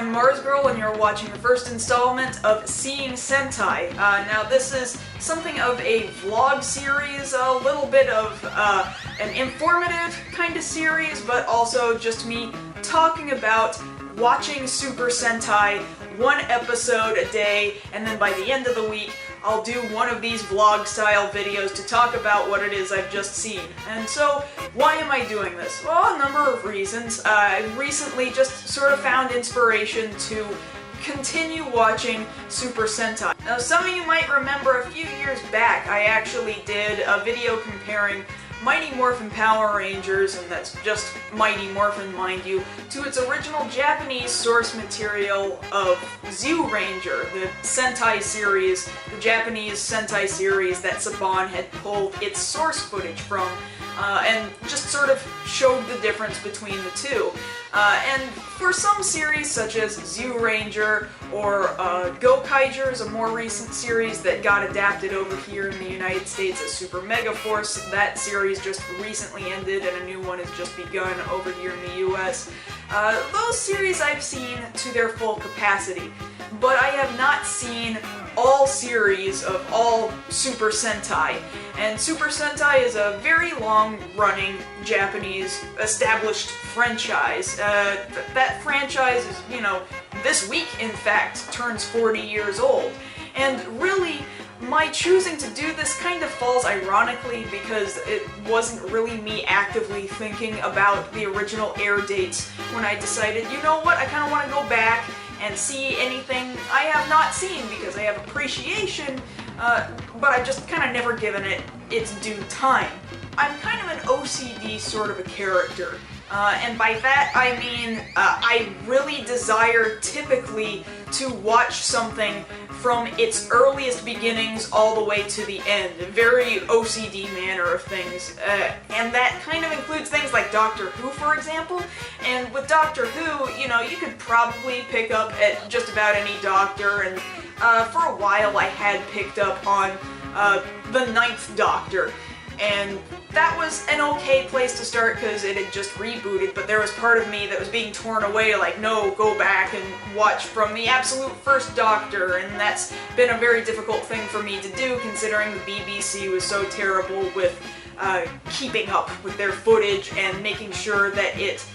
I'm Mars Girl, and you're watching the first installment of Seeing Sentai. Now this is something of a vlog series, a little bit of an informative kind of series, but also just me talking about watching Super Sentai one episode a day, and then by the end of the week I'll do one of these vlog-style videos to talk about what it is I've just seen. And so, why am I doing this? Well, a number of reasons. I recently just sort of found inspiration to continue watching Super Sentai. Now, some of you might remember a few years back I actually did a video comparing Mighty Morphin Power Rangers, and that's just Mighty Morphin, mind you, to its original Japanese source material of Zyuranger, the Sentai series, the Japanese Sentai series that Saban had pulled its source footage from, and just sort of showed the difference between the two. And for some series, such as Zyuranger or Gokaiger is a more recent series that got adapted over here in the United States as Super Mega Force. That series just recently ended and a new one has just begun over here in the US. Those series I've seen to their full capacity, but I have not seen all series of all Super Sentai. And Super Sentai is a very long-running Japanese established franchise. That franchise is, this week, in fact, turns 40 years old. And really, my choosing to do this kind of falls ironically because it wasn't really me actively thinking about the original air dates when I decided, you know what, I kind of want to go back and see anything I have not seen because I have appreciation, but I've just kind of never given it its due time. I'm kind of an OCD sort of a character, and by that I mean I really desire typically to watch something from its earliest beginnings all the way to the end, a very OCD manner of things, and that kind of includes things like Doctor Who, for example. And with Doctor Who, you could probably pick up at just about any Doctor, and for a while I had picked up on the Ninth Doctor. And that was an okay place to start because it had just rebooted, but there was part of me that was being torn away, like, no, go back and watch from the absolute first Doctor, and that's been a very difficult thing for me to do considering the BBC was so terrible with keeping up with their footage and making sure that it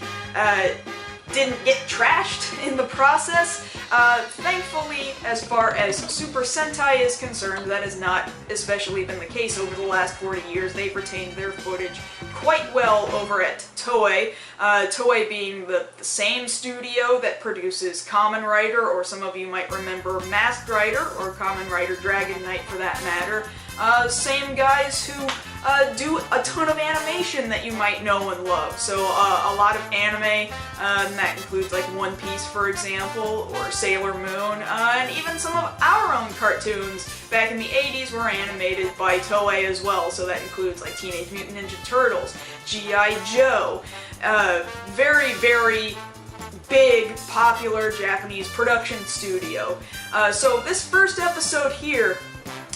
didn't get trashed in the process. Thankfully, as far as Super Sentai is concerned, that has not especially been the case over the last 40 years. They've retained their footage quite well over at Toei. Toei being the same studio that produces Kamen Rider, or some of you might remember Masked Rider, or Kamen Rider Dragon Knight for that matter. Same guys who do a ton of animation that you might know and love. So a lot of anime, and that includes like One Piece, for example, or Sailor Moon, and even some of our own cartoons back in the 80s were animated by Toei as well. So that includes like Teenage Mutant Ninja Turtles, G.I. Joe, very, very big, popular Japanese production studio. So this first episode here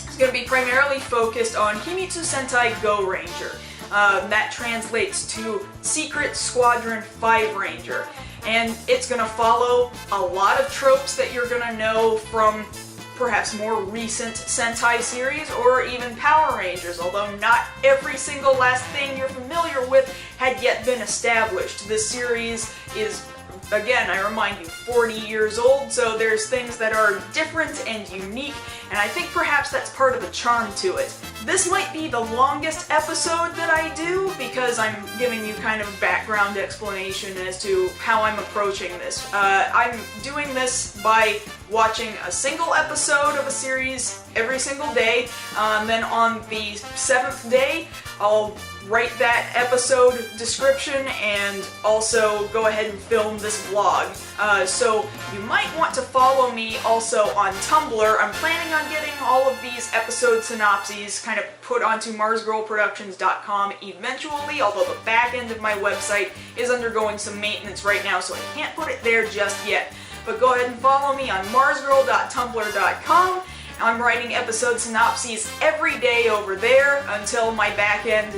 is going to be primarily focused on Himitsu Sentai Goranger. That translates to Secret Squadron 5 Ranger. And it's going to follow a lot of tropes that you're going to know from perhaps more recent Sentai series or even Power Rangers, although not every single last thing you're familiar with had yet been established. This series is, again, I remind you, 40 years old, so there's things that are different and unique, and I think perhaps that's part of the charm to it. This might be the longest episode that I do, because I'm giving you kind of a background explanation as to how I'm approaching this. I'm doing this by watching a single episode of a series every single day, then on the 7th day, I'll write that episode description and also go ahead and film this vlog. So you might want to follow me also on Tumblr. I'm planning on getting all of these episode synopses kind of put onto MarsGirlProductions.com eventually, although the back end of my website is undergoing some maintenance right now, so I can't put it there just yet. But go ahead and follow me on MarsGirl.tumblr.com. I'm writing episode synopses every day over there until my back end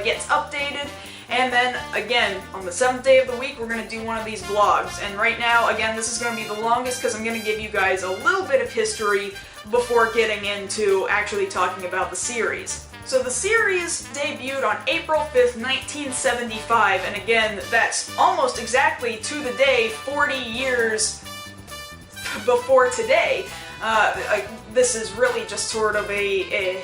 gets updated, And then, again, on the 7th day of the week, we're going to do one of these vlogs. And right now, again, this is going to be the longest because I'm going to give you guys a little bit of history before getting into actually talking about the series. So the series debuted on April 5th, 1975, and again, that's almost exactly to the day 40 years before today. This is really just sort of a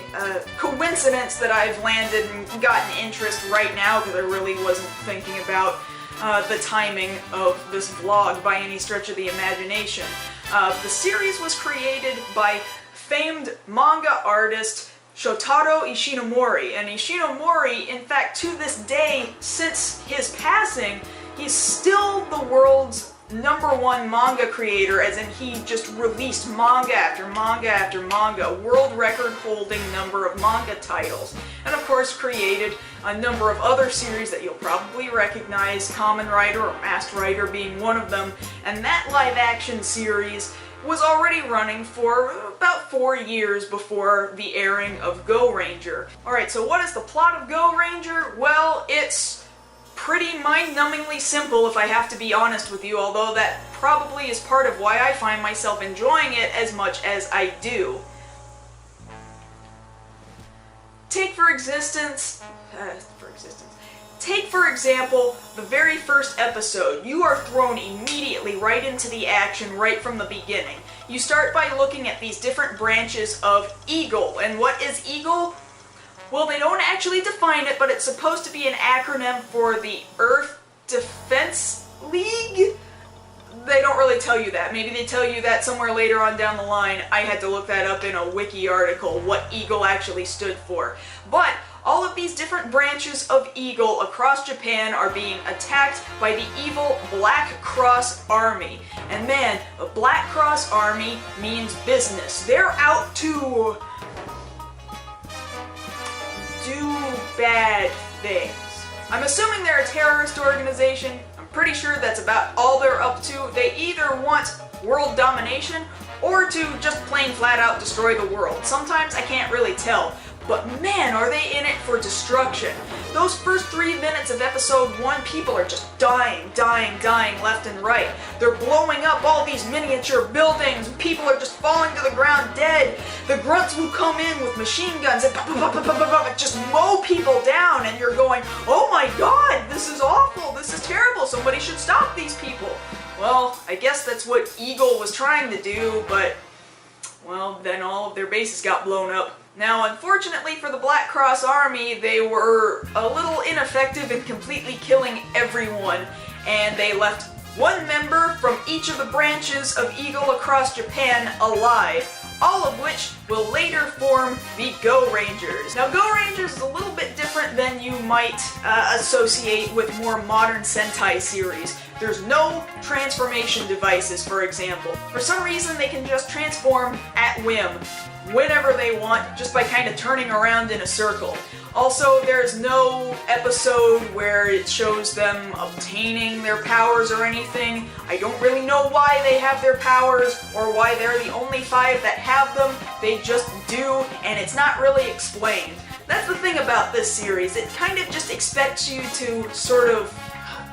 coincidence that I've landed and gotten interest right now because I really wasn't thinking about the timing of this vlog by any stretch of the imagination. The series was created by famed manga artist Shotaro Ishinomori, and Ishinomori, in fact, to this day, since his passing, he's still the world's #1 manga creator, as in he just released manga after manga after manga, world record holding number of manga titles, and of course created a number of other series that you'll probably recognize, Kamen Rider or Masked Rider being one of them, and that live action series was already running for about 4 years before the airing of Goranger. Alright, so what is the plot of Goranger? Well, it's pretty mind-numbingly simple if I have to be honest with you, although that probably is part of why I find myself enjoying it as much as I do. Take for example, the very first episode. You are thrown immediately right into the action right from the beginning. You start by looking at these different branches of EAGLE, and what is EAGLE? Well, they don't actually define it, but it's supposed to be an acronym for the Earth Defense League? They don't really tell you that. Maybe they tell you that somewhere later on down the line. I had to look that up in a wiki article, what EAGLE actually stood for. But all of these different branches of EAGLE across Japan are being attacked by the evil Black Cross Army. And man, the Black Cross Army means business. They're out to do bad things. I'm assuming they're a terrorist organization. I'm pretty sure that's about all they're up to. They either want world domination or to just plain flat out destroy the world. Sometimes I can't really tell, but man, are they in it for destruction. Those first 3 minutes of episode 1, people are just dying left and right. They're blowing up all these miniature buildings, and people are just falling to the ground dead. The grunts will come in with machine guns and just mow people down, and you're going, oh my god, this is awful, this is terrible, somebody should stop these people. Well, I guess that's what EAGLE was trying to do, but, well, then all of their bases got blown up. Now, unfortunately for the Black Cross Army, they were a little ineffective in completely killing everyone, and they left one member from each of the branches of EAGLE across Japan alive, all of which will later form the Gorangers. Now, Gorangers is a little bit different than you might associate with more modern Sentai series. There's no transformation devices, for example. For some reason, they can just transform at whim, whenever they want, just by kind of turning around in a circle. Also, there's no episode where it shows them obtaining their powers or anything. I don't really know why they have their powers, or why they're the only 5 that have them. They just do, and it's not really explained. That's the thing about this series. It kind of just expects you to sort of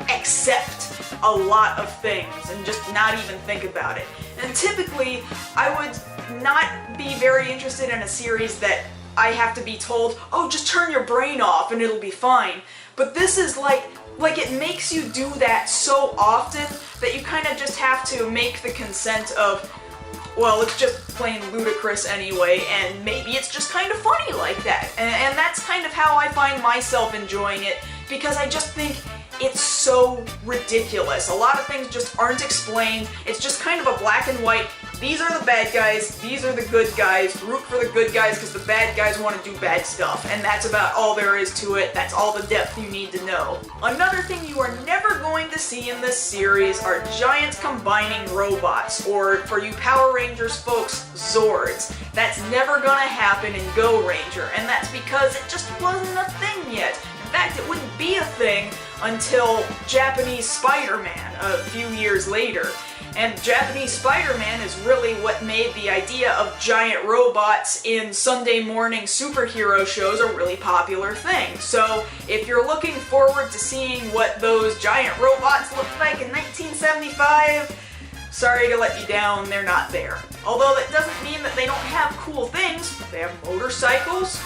accept a lot of things and just not even think about it. And typically, I would not be very interested in a series that I have to be told, oh, just turn your brain off and it'll be fine. But this is like it makes you do that so often that you kind of just have to make the consent of, well, it's just plain ludicrous anyway, and maybe it's just kind of funny like that. And that's kind of how I find myself enjoying it, because I just think it's so ridiculous. A lot of things just aren't explained. It's just kind of a black and white, these are the bad guys, these are the good guys, root for the good guys because the bad guys want to do bad stuff, and that's about all there is to it. That's all the depth you need to know. Another thing you are never going to see in this series are giant combining robots, or for you Power Rangers folks, Zords. That's never gonna happen in Goranger, and that's because it just wasn't a thing yet. In fact, it wouldn't be a thing until Japanese Spider-Man a few years later. And Japanese Spider-Man is really what made the idea of giant robots in Sunday morning superhero shows a really popular thing. So if you're looking forward to seeing what those giant robots looked like in 1975, sorry to let you down, they're not there. Although that doesn't mean that they don't have cool things. They have motorcycles,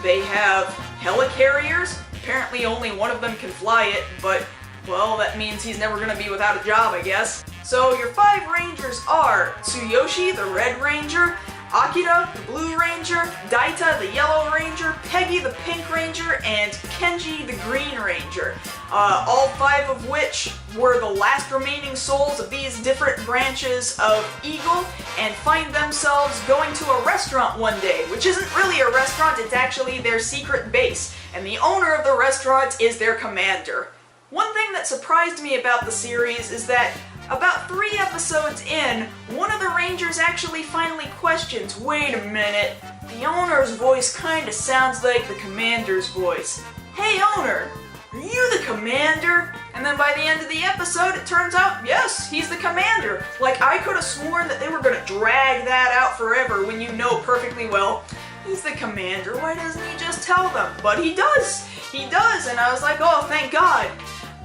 they have helicarriers. Apparently only one of them can fly it, but, well, that means he's never gonna be without a job, I guess. So your 5 Rangers are Tsuyoshi, the Red Ranger, Akira, the Blue Ranger, Daita, the Yellow Ranger, Peggy, the Pink Ranger, and Kenji, the Green Ranger. All 5 of which were the last remaining souls of these different branches of Eagle, and find themselves going to a restaurant one day, which isn't really a restaurant, it's actually their secret base, and the owner of the restaurant is their commander. One thing that surprised me about the series is that about 3 episodes in, one of the Rangers actually finally questions, wait a minute, the owner's voice kinda sounds like the commander's voice. Hey owner, are you the commander? And then by the end of the episode, it turns out, yes, he's the commander. Like, I could have sworn that they were gonna drag that out forever when you know perfectly well, he's the commander, why doesn't he just tell them? But he does! He does, and I was like, oh, thank God.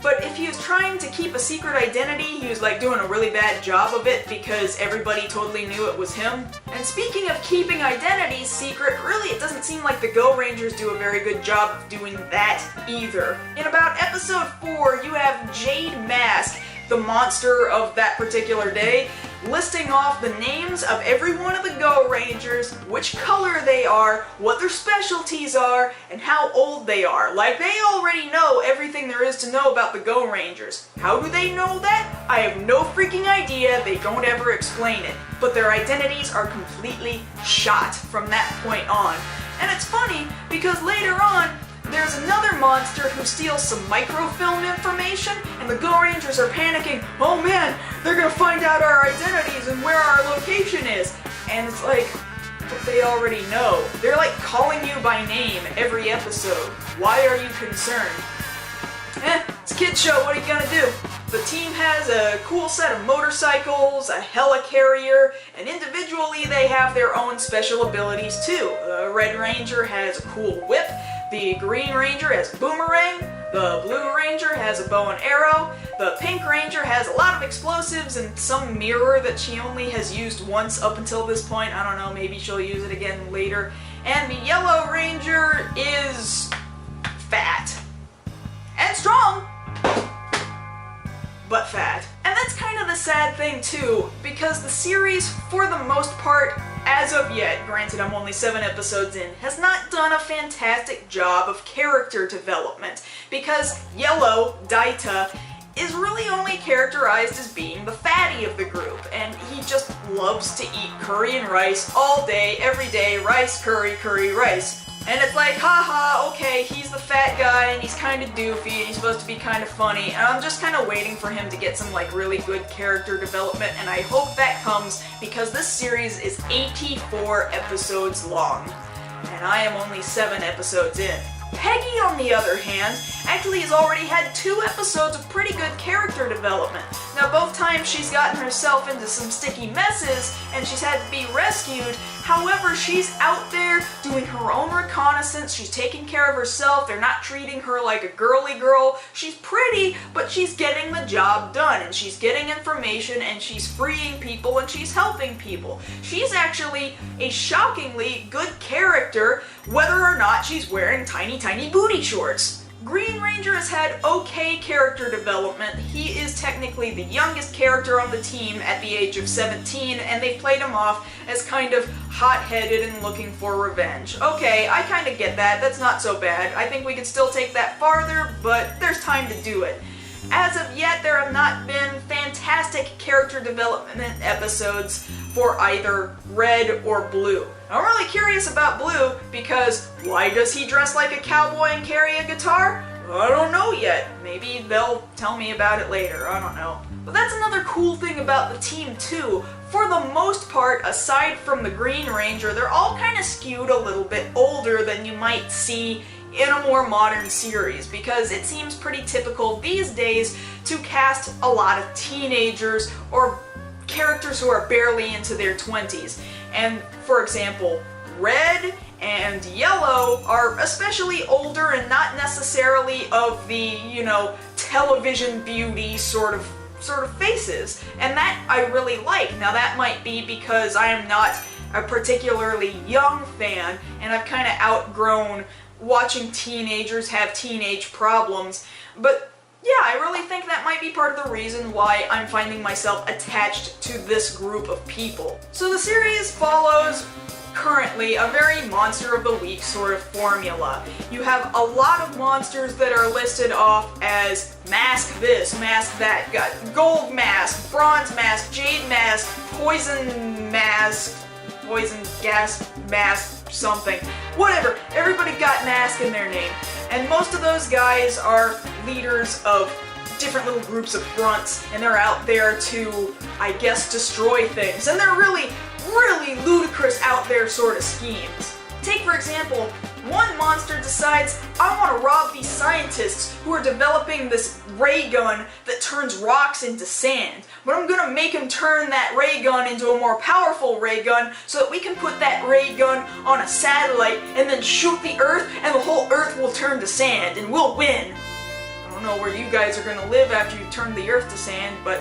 But if he was trying to keep a secret identity, he was like doing a really bad job of it because everybody totally knew it was him. And speaking of keeping identities secret, really it doesn't seem like the Go Rangers do a very good job of doing that either. In about episode 4, you have Jade Mask, the monster of that particular day, listing off the names of every one of the Go Rangers, which color they are, what their specialties are, and how old they are. Like, they already know everything there is to know about the Go Rangers. How do they know that? I have no freaking idea, they don't ever explain it. But their identities are completely shot from that point on. And it's funny, because later on, there's another monster who steals some microfilm information, and the Go Rangers are panicking, oh man, they're gonna find out our identities and where our location is. And it's like, but they already know. They're like calling you by name every episode. Why are you concerned? It's a kid's show, what are you gonna do? The team has a cool set of motorcycles, a helicarrier, and individually they have their own special abilities too. The Red Ranger has a cool whip, the Green Ranger has a boomerang, the Blue Ranger has a bow and arrow, the Pink Ranger has a lot of explosives and some mirror that she only has used once up until this point. I don't know, maybe she'll use it again later. And the Yellow Ranger is fat. And strong, but fat. And that's kind of the sad thing too, because the series, for the most part, as of yet, granted I'm only 7 episodes in, has not done a fantastic job of character development, because Yellow, Daita, is really only characterized as being the fatty of the group, and he just loves to eat curry and rice all day, every day, rice, curry, curry, rice. And it's like, haha, okay, he's the fat guy and he's kind of doofy and he's supposed to be kind of funny, and I'm just kind of waiting for him to get some like really good character development, and I hope that comes because this series is 84 episodes long, and I am only 7 episodes in. Peggy, on the other hand, actually has already had 2 episodes of pretty good character development. Now, both times she's gotten herself into some sticky messes and she's had to be rescued. However, she's out there doing her own reconnaissance, she's taking care of herself, they're not treating her like a girly girl. She's pretty, but she's getting the job done, and she's getting information, and she's freeing people, and she's helping people. She's actually a shockingly good character, whether or not she's wearing tiny, tiny booty shorts. Green Ranger has had okay character development. He is technically the youngest character on the team at the age of 17, and they played him off as kind of hot-headed and looking for revenge. Okay, I kind of get that. That's not so bad. I think we could still take that farther, but there's time to do it. As of yet, there have not been fantastic character development episodes for either Red or Blue. I'm really curious about Blue because why does he dress like a cowboy and carry a guitar? I don't know yet. Maybe they'll tell me about it later. I don't know. But that's another cool thing about the team too. For the most part, aside from the Green Ranger, they're all kind of skewed a little bit older than you might see in a more modern series, because it seems pretty typical these days to cast a lot of teenagers or characters who are barely into their 20s. And for example, Red and Yellow are especially older and not necessarily of the, you know, television beauty sort of faces. And that I really like. Now that might be because I am not a particularly young fan and I've kind of outgrown watching teenagers have teenage problems, but yeah, I really think that might be part of the reason why I'm finding myself attached to this group of people. So the series follows currently a very Monster of the Week sort of formula. You have a lot of monsters that are listed off as mask this, mask that, got gold mask, bronze mask, jade mask, poison mask, poison gas mask, something. Whatever, everybody got mask in their name. And most of those guys are leaders of different little groups of grunts, and they're out there to, I guess, destroy things. And they're really ludicrous out there sort of schemes. Take, for example, one monster decides, I want to rob these scientists who are developing this ray gun that turns rocks into sand. But I'm gonna make him turn that ray gun into a more powerful ray gun so that we can put that ray gun on a satellite and then shoot the Earth and the whole Earth will turn to sand and we'll win. I don't know where you guys are gonna live after you turn the Earth to sand, but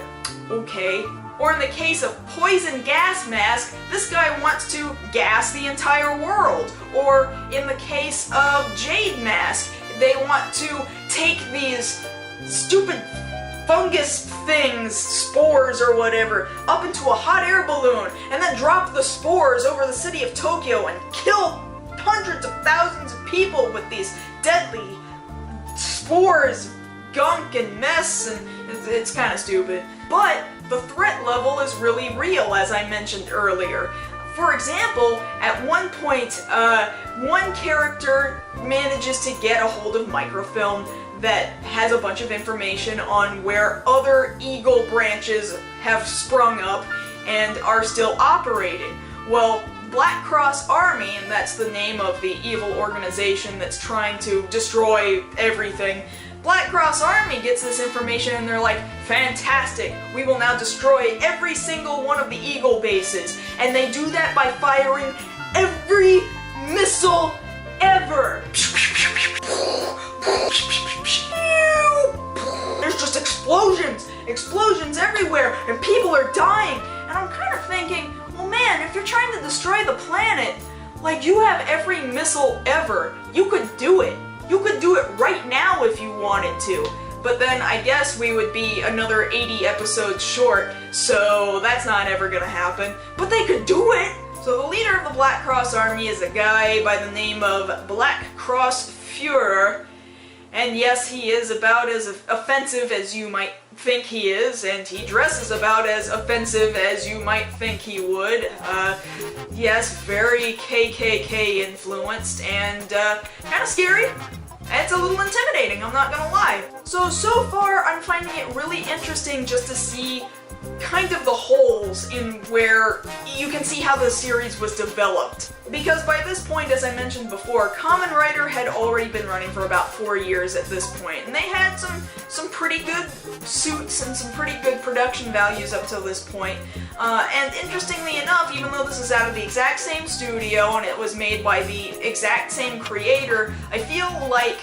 okay. Or in the case of Poison Gas Mask, this guy wants to gas the entire world. Or in the case of Jade Mask, they want to take these stupid fungus things, spores or whatever, up into a hot air balloon and then drop the spores over the city of Tokyo and kill hundreds of thousands of people with these deadly spores, gunk and mess, and it's kind of stupid. But the threat level is really real, as I mentioned earlier. For example, at one point, one character manages to get a hold of microfilm that has a bunch of information on where other Eagle branches have sprung up and are still operating. Well, Black Cross Army, and that's the name of the evil organization that's trying to destroy everything, Black Cross Army gets this information and they're like, fantastic, we will now destroy every single one of the Eagle bases. And they do that by firing every missile ever. There's just explosions everywhere, and people are dying. And I'm kind of thinking, well man, if you're trying to destroy the planet, like you have every missile ever, you could do it. You could do it right now if you wanted to, but then I guess we would be another 80 episodes short, so that's not ever gonna happen, but they could do it! So the leader of the Black Cross Army is a guy by the name of Black Cross Führer, and yes, he is about as offensive as you might think he is, and he dresses about as offensive as you might think he would. Yes, very KKK influenced, and kind of scary. It's a little intimidating, I'm not gonna lie. So far, I'm finding it really interesting just to see kind of the holes in where you can see how the series was developed. Because by this point, as I mentioned before, Kamen Rider had already been running for about 4 years at this point, and they had some pretty good suits and some pretty good production values up till this point. And interestingly enough, even though this is out of the exact same studio and it was made by the exact same creator, I feel like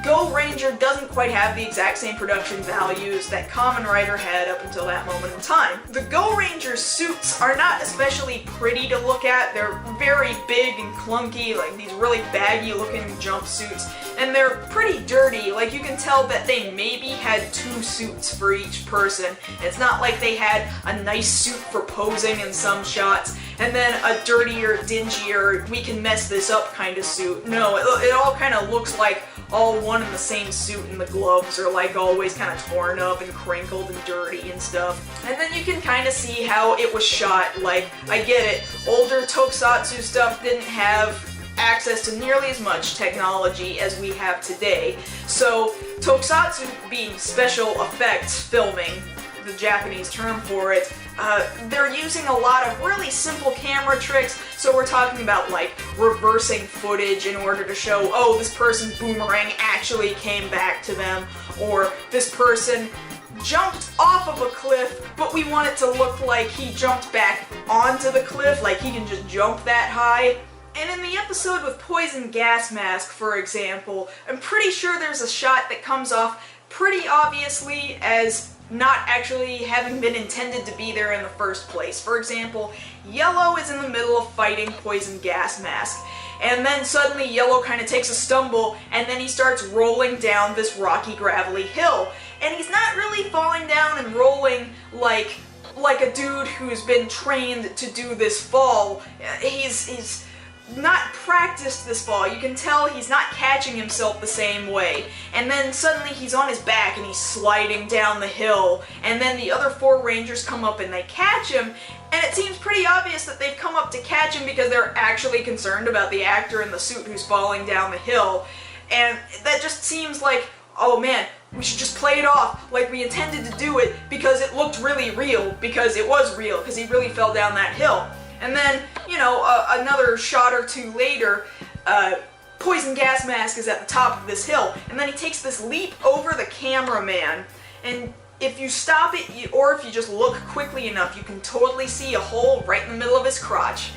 Goranger doesn't quite have the exact same production values that Kamen Rider had up until that moment in time. The Goranger suits are not especially pretty to look at. They're very big and clunky, like these really baggy looking jumpsuits, and they're pretty dirty. Like you can tell that they maybe had 2 suits for each person. It's not like they had a nice suit for posing in some shots, and then a dirtier, dingier, we can mess this up kind of suit. No, it all kind of looks like all one in the same suit, and the gloves are like always kind of torn up and crinkled and dirty and stuff. And then you can kind of see how it was shot. Like, I get it, older tokusatsu stuff didn't have access to nearly as much technology as we have today. So tokusatsu being special effects filming, the Japanese term for it, they're using a lot of really simple camera tricks. So we're talking about like reversing footage in order to show, oh, this person's boomerang actually came back to them, or this person jumped off of a cliff, but we want it to look like he jumped back onto the cliff, like he can just jump that high. And in the episode with Poison Gas Mask, for example, I'm pretty sure there's a shot that comes off pretty obviously as not actually having been intended to be there in the first place. For example, Yellow is in the middle of fighting Poison Gas Mask, and then suddenly Yellow kind of takes a stumble, and then he starts rolling down this rocky, gravelly hill. And he's not really falling down and rolling like a dude who's been trained to do this fall. He's not practiced this fall. You can tell he's not catching himself the same way. And then suddenly he's on his back and he's sliding down the hill. And then the other 4 Rangers come up and they catch him. And it seems pretty obvious that they've come up to catch him because they're actually concerned about the actor in the suit who's falling down the hill. And that just seems like, oh man, we should just play it off like we intended to do it because it looked really real, because it was real, because he really fell down that hill. And then, you know, another shot or 2 later, Poison Gas Mask is at the top of this hill, and then he takes this leap over the cameraman, and if you stop it, or if you just look quickly enough, you can totally see a hole right in the middle of his crotch.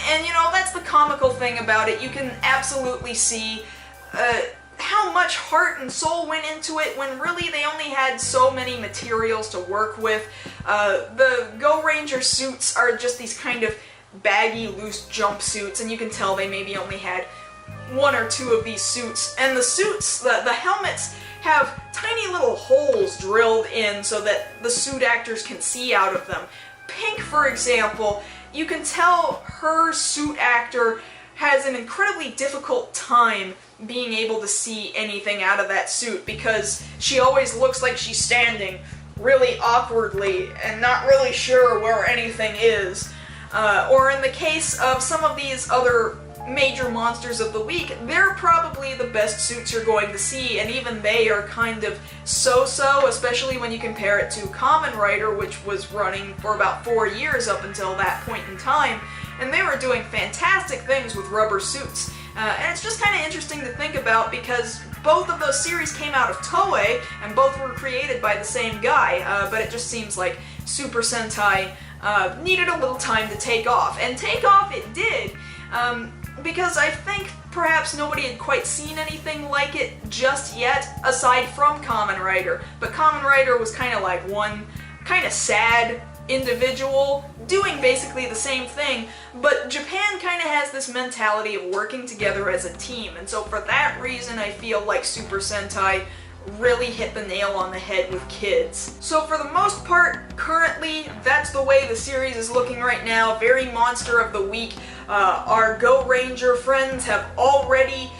And, you know, that's the comical thing about it. You can absolutely see how much heart and soul went into it when really they only had so many materials to work with. The Goranger suits are just these kind of baggy, loose jumpsuits, and you can tell they maybe only had 1 or 2 of these suits. And the suits, the helmets, have tiny little holes drilled in so that the suit actors can see out of them. Pink, for example, you can tell her suit actor has an incredibly difficult time being able to see anything out of that suit because she always looks like she's standing really awkwardly and not really sure where anything is. Or in the case of some of these other major monsters of the week, they're probably the best suits you're going to see, and even they are kind of so-so, especially when you compare it to Kamen Rider, which was running for about 4 years up until that point in time, and they were doing fantastic things with rubber suits. And it's just kind of interesting to think about because both of those series came out of Toei, and both were created by the same guy, but it just seems like Super Sentai needed a little time to take off. And take off it did, because I think perhaps nobody had quite seen anything like it just yet, aside from Kamen Rider. But Kamen Rider was kind of like one kind of sad individual doing basically the same thing, but Japan kind of has this mentality of working together as a team, and so for that reason I feel like Super Sentai really hit the nail on the head with kids. So for the most part, currently, that's the way the series is looking right now. Very monster of the week. Our Goranger friends have already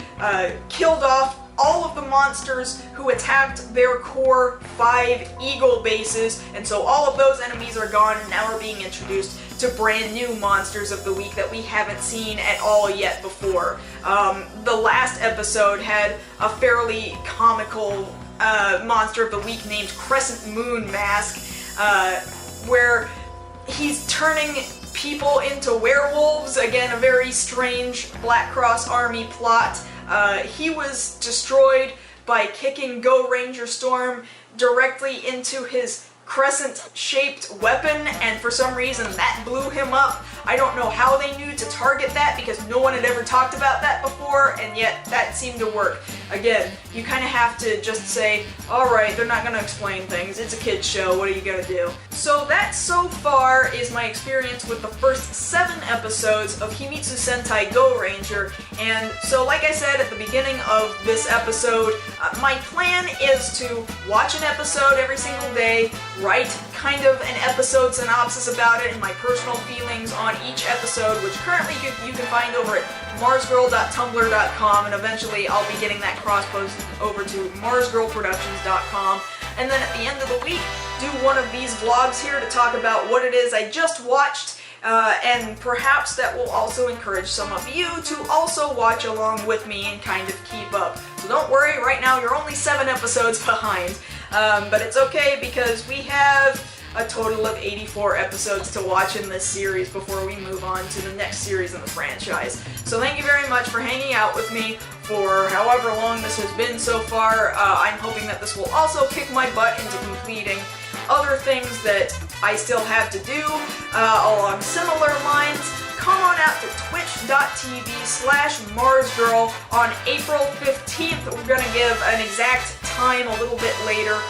killed off all of the monsters who attacked their core 5 Eagle bases, and so all of those enemies are gone, and now we're being introduced to brand new monsters of the week that we haven't seen at all yet before. The last episode had a fairly comical monster of the week named Crescent Moon Mask, where he's turning people into werewolves. Again, a very strange Black Cross Army plot. He was destroyed by kicking Goranger Storm directly into his crescent-shaped weapon, and for some reason that blew him up. I don't know how they knew to target that because no one had ever talked about that before, and yet that seemed to work. Again, you kind of have to just say, alright, they're not going to explain things, it's a kid's show, what are you going to do? So that so far is my experience with the first 7 episodes of Himitsu Sentai Goranger, and so like I said at the beginning of this episode, my plan is to watch an episode every single day, write kind of an episode synopsis about it and my personal feelings on each episode, which currently you can find over at marsgirl.tumblr.com, and eventually I'll be getting that cross-posted over to marsgirlproductions.com. And then at the end of the week, do one of these vlogs here to talk about what it is I just watched, and perhaps that will also encourage some of you to also watch along with me and kind of keep up. So don't worry, right now you're only 7 episodes behind. But it's okay because we have a total of 84 episodes to watch in this series before we move on to the next series in the franchise. So thank you very much for hanging out with me for however long this has been so far. I'm hoping that this will also kick my butt into completing other things that I still have to do along similar lines. Come on out to twitch.tv/MarsGirl on April 15th. We're going to give an exact time a little bit later.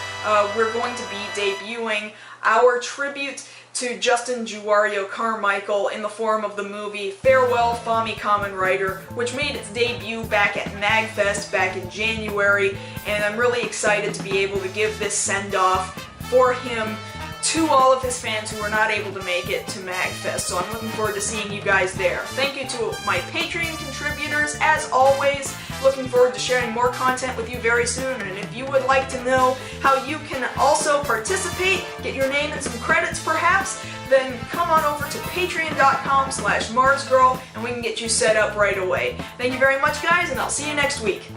We're going to be debuting our tribute to Justin Juario Carmichael in the form of the movie Farewell, Fami Kamen Rider, which made its debut back at MagFest back in January, and I'm really excited to be able to give this send-off for him to all of his fans who were not able to make it to MagFest, so I'm looking forward to seeing you guys there. Thank you to my Patreon contributors, as always. Looking forward to sharing more content with you very soon, and if you would like to know how you can also participate, get your name and some credits perhaps, then come on over to patreon.com/MarsGirl and we can get you set up right away. Thank you very much, guys, and I'll see you next week.